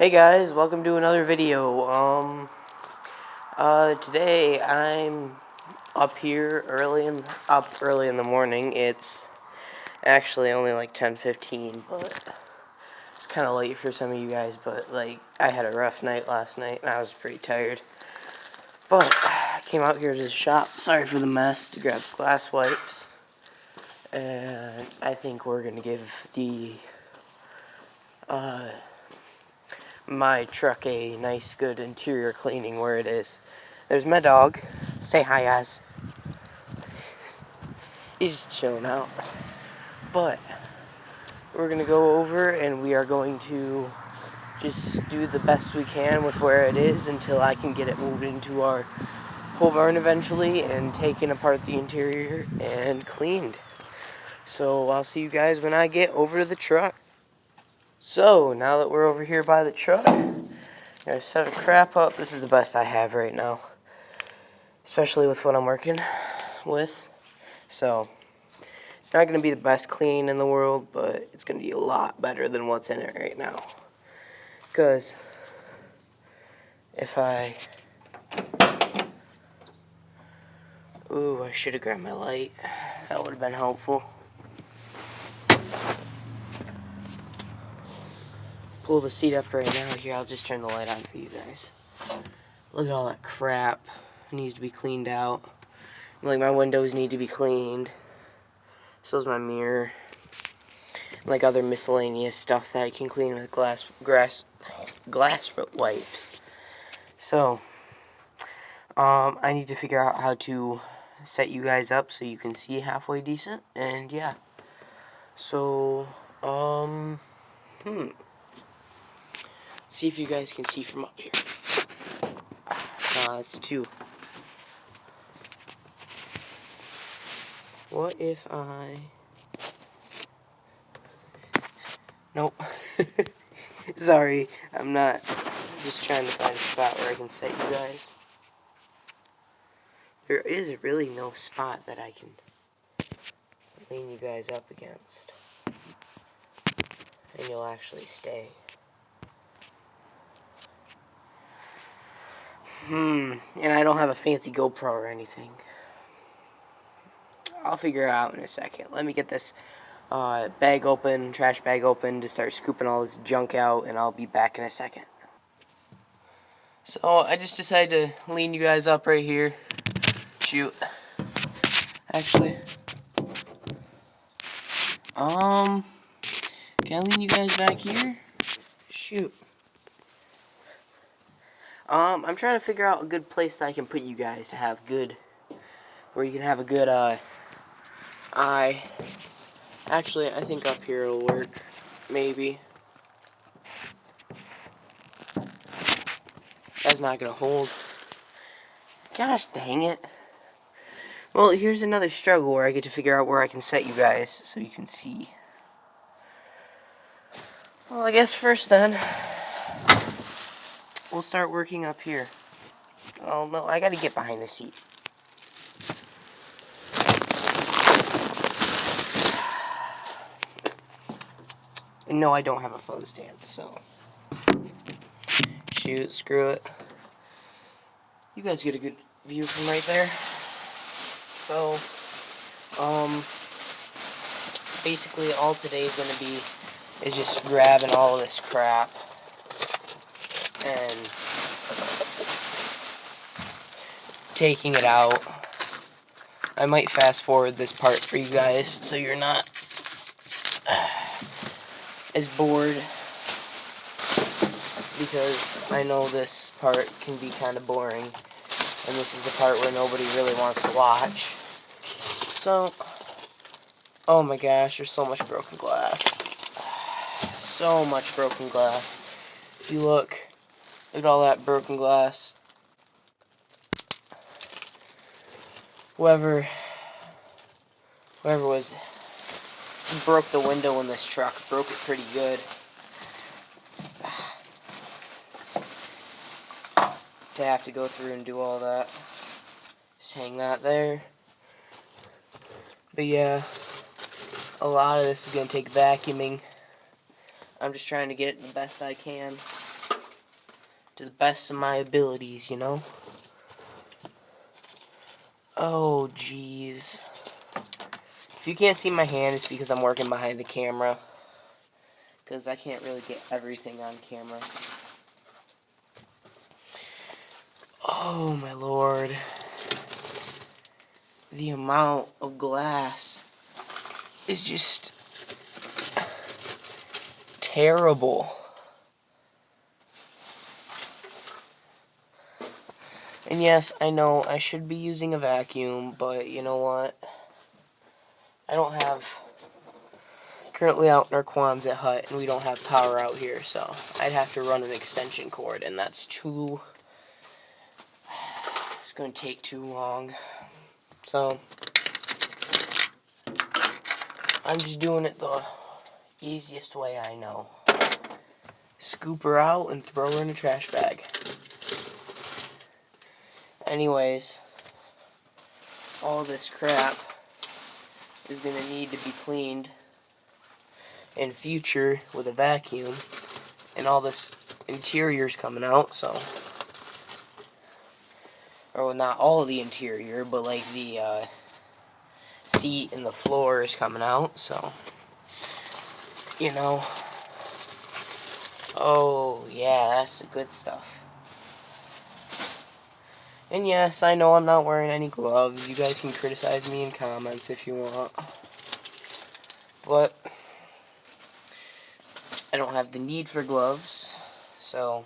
Hey guys, welcome to another video. Today I'm up here early in the morning. It's actually only like 10:15, but it's kind of late for some of you guys. But like, I had a rough night last night, and I was pretty tired. But I came out here to the shop. Sorry for the mess. To grab glass wipes, and I think we're gonna give the my truck a nice good interior cleaning where it is. There's my dog. Say hi, guys. He's chilling out. But we're gonna go over and we are going to just do the best we can with where it is until I can get it moved into our pole barn eventually and taken apart the interior and cleaned. So I'll see you guys when I get over to the truck. So now that we're over here by the truck, gotta set a crap up. This is the best I have right now, especially with what I'm working with. So it's not going to be the best clean in the world, but it's going to be a lot better than what's in it right now. Because if I... Ooh, I should have grabbed my light. That would have been helpful. Pull the seat up right now. Here, I'll just turn the light on for you guys. Look at all that crap. It needs to be cleaned out. Like, my windows need to be cleaned. So's my mirror. Like other miscellaneous stuff that I can clean with glass wipes. So, I need to figure out how to set you guys up so you can see halfway decent, and yeah. So, let's see if you guys can see from up here. That's two. What if I... Nope. Sorry, I'm not. I'm just trying to find a spot where I can set you guys. There is really no spot that I can lean you guys up against. And you'll actually stay. And I don't have a fancy GoPro or anything. I'll figure it out in a second. Let me get this bag open, trash bag open, to start scooping all this junk out, and I'll be back in a second. So I just decided to lean you guys up right here. Shoot. Actually, can I lean you guys back here? Shoot. I'm trying to figure out a good place that I can put you guys to have good, where you can have a good, eye. Actually, I think up here it'll work. Maybe. That's not gonna hold. Gosh dang it. Well, here's another struggle where I get to figure out where I can set you guys so you can see. Well, I guess first then, we'll start working up here. Oh no, I gotta get behind the seat. And no, I don't have a phone stand, so... Shoot, screw it. You guys get a good view from right there. So, basically all today's gonna be is just grabbing all of this crap and taking it out. I might fast forward this part for you guys so you're not as bored, because I know this part can be kind of boring, and this is the part where nobody really wants to watch. So, oh my gosh, there's so much broken glass. So much broken glass. If you look at all that broken glass. Whoever broke the window in this truck broke it pretty good. To have to go through and do all that. Just hang that there. But yeah, a lot of this is going to take vacuuming. I'm just trying to get it the best I can. to the best of my abilities, you know? Oh, jeez. If you can't see my hand, it's because I'm working behind the camera. Because I can't really get everything on camera. Oh, my lord. The amount of glass is just terrible. And yes, I know I should be using a vacuum, but you know what? I don't have... Currently out in our Quonset hut, and we don't have power out here, so I'd have to run an extension cord, and that's too... It's going to take too long. So, I'm just doing it the easiest way I know. Scoop her out and throw her in a trash bag. Anyways, all this crap is going to need to be cleaned in future with a vacuum, and all this interior's coming out, so, or well, not all of the interior, but like the seat and the floor is coming out, so, you know. Oh yeah, that's the good stuff. And yes, I know I'm not wearing any gloves. You guys can criticize me in comments if you want, but I don't have the need for gloves, so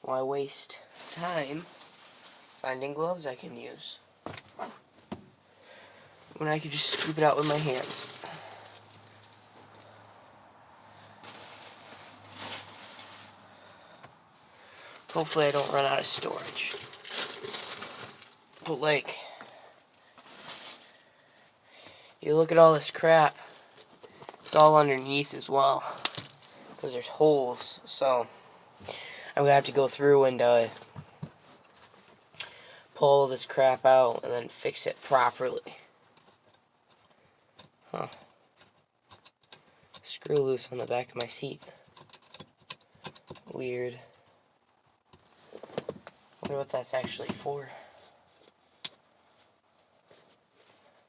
why waste time finding gloves I can use when I could just scoop it out with my hands. Hopefully I don't run out of storage. But like, you look at all this crap, it's all underneath as well, because there's holes, so I'm gonna have to go through and pull this crap out and then fix it properly. Huh. Screw loose on the back of my seat. Weird. Wonder what that's actually for.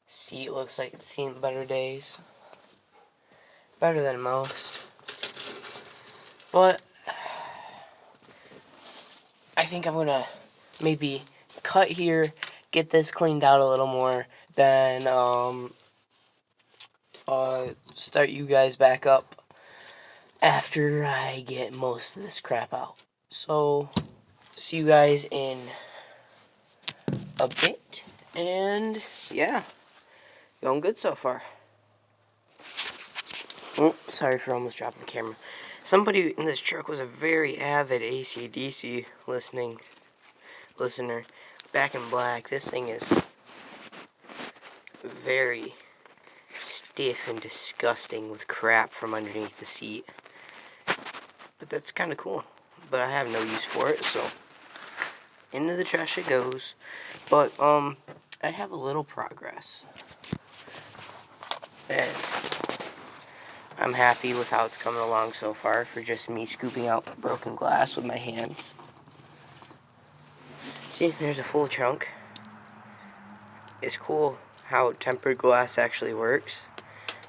Seat looks like it's seen better days. Better than most. But I think I'm gonna maybe cut here, get this cleaned out a little more, then start you guys back up after I get most of this crap out. So, see you guys in a bit, and yeah, going good so far. Oh, sorry for almost dropping the camera. Somebody in this truck was a very avid AC/DC listener. Back in black, this thing is very stiff and disgusting with crap from underneath the seat. But that's kind of cool. But I have no use for it, so into the trash it goes. But I have a little progress, and I'm happy with how it's coming along so far for just me scooping out broken glass with my hands. See, there's a full chunk. It's cool how tempered glass actually works,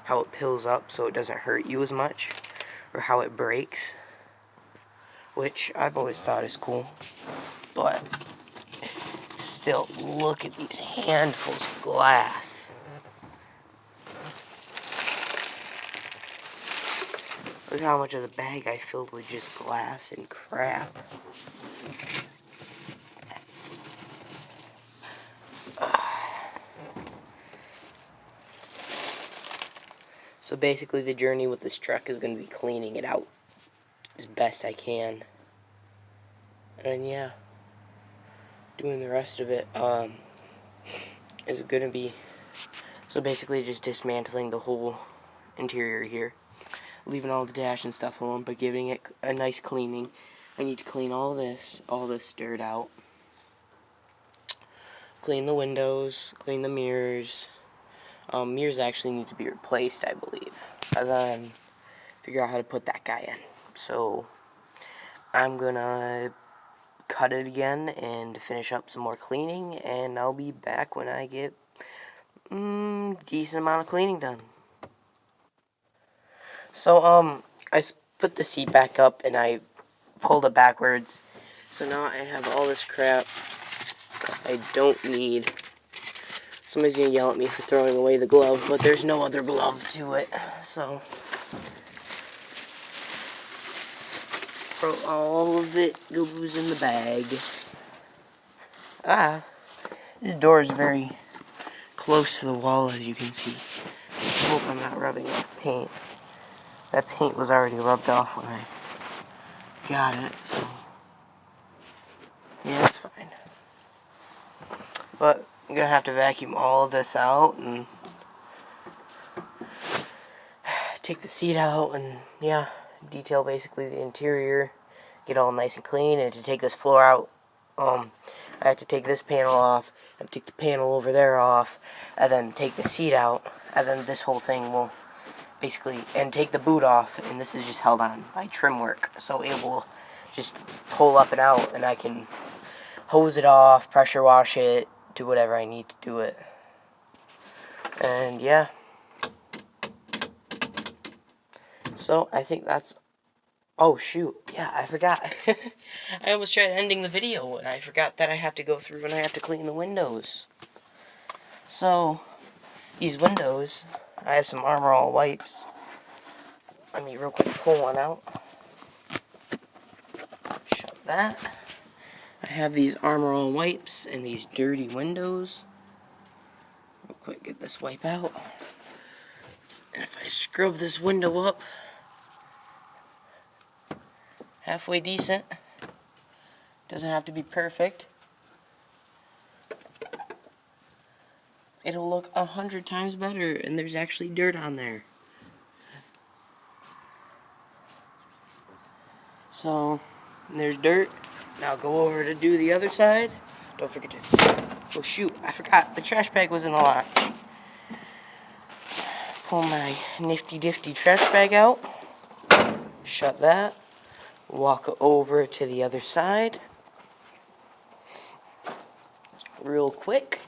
how it pills up so it doesn't hurt you as much, or how it breaks, which I've always thought is cool. But still, look at these handfuls of glass. Look how much of the bag I filled with just glass and crap. So basically the journey with this truck is going to be cleaning it out as best I can. And yeah, doing the rest of it is going to be, so basically just dismantling the whole interior here. Leaving all the dash and stuff alone, but giving it a nice cleaning. I need to clean all this dirt out. Clean the windows, clean the mirrors. Mirrors actually need to be replaced, I believe. And then figure out how to put that guy in. So, I'm gonna cut it again and finish up some more cleaning, and I'll be back when I get decent amount of cleaning done. So I put the seat back up and I pulled it backwards, so now I have all this crap I don't need. Somebody's gonna yell at me for throwing away the glove, but there's no other glove to it, so all of it goes in the bag. This door is very close to the wall, as you can see. I hope I'm not rubbing off paint. That paint was already rubbed off when I got it, so yeah, it's fine. But I'm gonna have to vacuum all of this out and take the seat out and, yeah, detail basically the interior, get all nice and clean. And to take this floor out, I have to take this panel off, I have to take the panel over there off, and then take the seat out, and then this whole thing will basically, and take the boot off, and this is just held on by trim work, so it will just pull up and out, and I can hose it off, pressure wash it, do whatever I need to do it. And yeah, so I think that's, oh shoot, yeah, I forgot. I almost tried ending the video and I forgot that I have to go through and I have to clean the windows. So these windows, I have some Armor All wipes. Let me real quick pull one out. Shut that. I have these Armor All wipes and these dirty windows. Real quick, get this wipe out. And if I scrub this window up, halfway decent. Doesn't have to be perfect. It'll look 100 times better, and there's actually dirt on there. So, there's dirt. Now go over to do the other side. Don't forget to... Oh shoot, I forgot. The trash bag was in the latch. Pull my nifty-difty trash bag out. Shut that. Walk over to the other side. Real quick.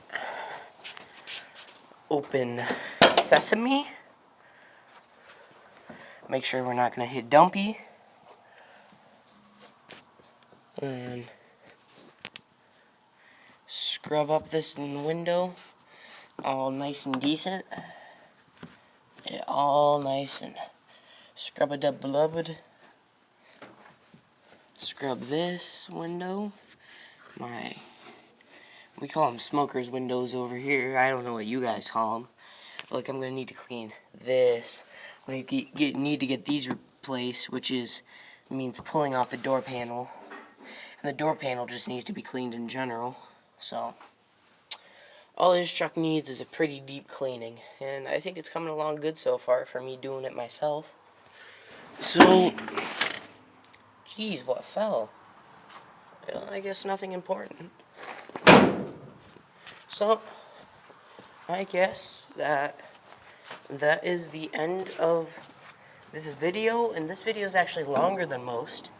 Open sesame. Make sure we're not going to hit dumpy. And scrub up this window. All nice and decent. All nice and scrub-a-dub-blubbed. Scrub this window. We call them smoker's windows over here. I don't know what you guys call them. Like, I'm going to need to clean this. I'm going to need to get these replaced, which means pulling off the door panel. And the door panel just needs to be cleaned in general. So, all this truck needs is a pretty deep cleaning. And I think it's coming along good so far for me doing it myself. So, geez, what fell? Well, I guess nothing important. So, I guess that is the end of this video, and this video is actually longer than most,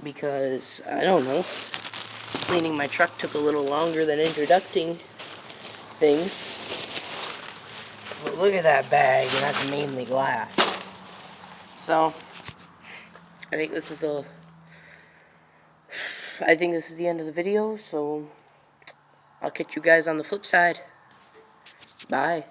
because, I don't know, cleaning my truck took a little longer than introducing things. But look at that bag, and that's mainly glass. So, I think this is the end of the video, so I'll catch you guys on the flip side. Bye.